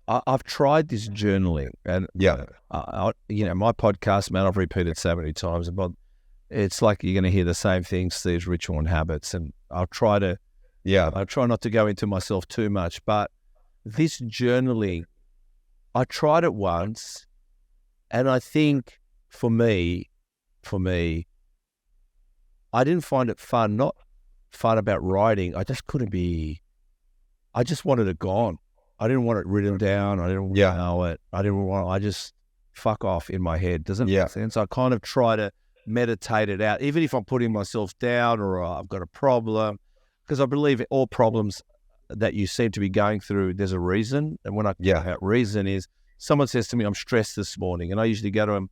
I've tried this journaling, and my podcast, man, I've repeated so many times, but it's like you're going to hear the same things, Steve's ritual and habits, and I try not to go into myself too much, but this journaling, I tried it once, and I think for me, I didn't find it fun. Not fun about writing. I just I just wanted it gone. I didn't want it written down. I didn't want to know it. I just fuck off in my head. Doesn't make sense. I kind of try to meditate it out, even if I'm putting myself down or I've got a problem, because I believe all problems that you seem to be going through, there's a reason. And when I talk about reason is, someone says to me, I'm stressed this morning, and I usually go to them,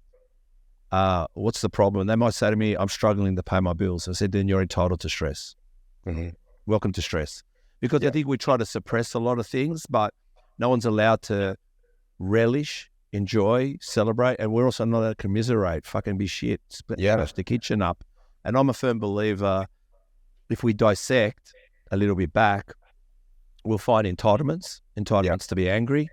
what's the problem? And they might say to me, I'm struggling to pay my bills. I said, then you're entitled to stress. Mm-hmm. Welcome to stress. Because I think we try to suppress a lot of things, but no one's allowed to relish, enjoy, celebrate, and we're also not allowed to commiserate, fucking be shit, smash the kitchen up. And I'm a firm believer, if we dissect a little bit back, we'll find entitlements to be angry,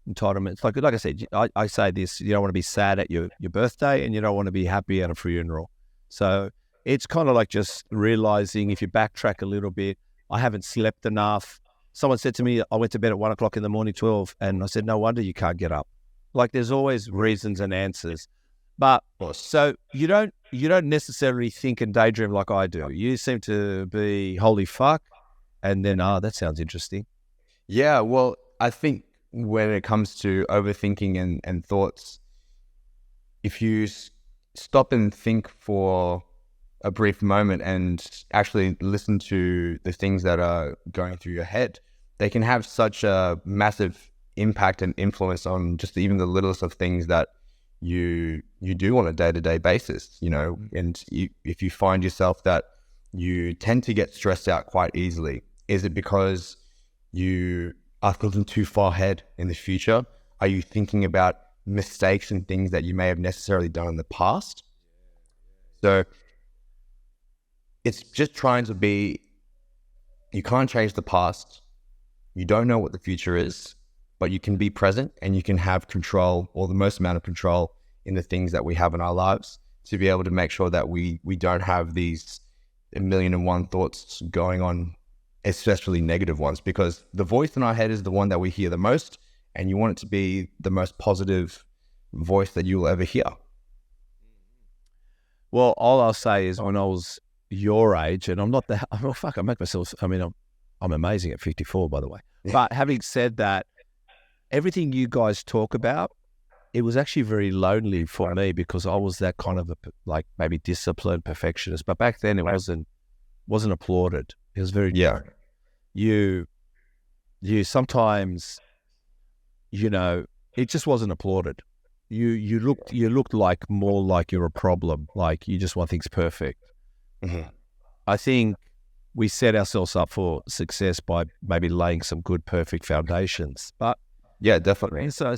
entitlements. Like I said, I say this, you don't want to be sad at your birthday, and you don't want to be happy at a funeral. So it's kind of like just realizing, if you backtrack a little bit, I haven't slept enough. Someone said to me, I went to bed at 1 o'clock in the morning, 12, and I said, no wonder you can't get up. Like, there's always reasons and answers. But so you don't necessarily think and daydream like I do. You seem to be holy fuck, and then that sounds interesting. Yeah, well, I think when it comes to overthinking and thoughts, if you stop and think for a brief moment and actually listen to the things that are going through your head, they can have such a massive impact and influence on just even the littlest of things that you do on a day-to-day basis, and if you find yourself that you tend to get stressed out quite easily, is it because you are thinking too far ahead in the future? Are you thinking about mistakes and things that you may have necessarily done in the past? So it's just trying to be, you can't change the past. You don't know what the future is, but you can be present and you can have control, or the most amount of control, in the things that we have in our lives, to be able to make sure that we don't have these 1,000,001 thoughts going on, especially negative ones, because the voice in our head is the one that we hear the most, and you want it to be the most positive voice that you will ever hear. Well, all I'll say is, when I was your age, and I'm not that, I make myself, I'm amazing at 54, by the way. But having said that, everything you guys talk about, it was actually very lonely for me, because I was that kind of maybe disciplined perfectionist. But back then it wasn't applauded. It was very different. You sometimes, it just wasn't applauded. You looked like more like you're a problem, like you just want things perfect. Mm-hmm. I think we set ourselves up for success by maybe laying some good, perfect foundations. But yeah, definitely. So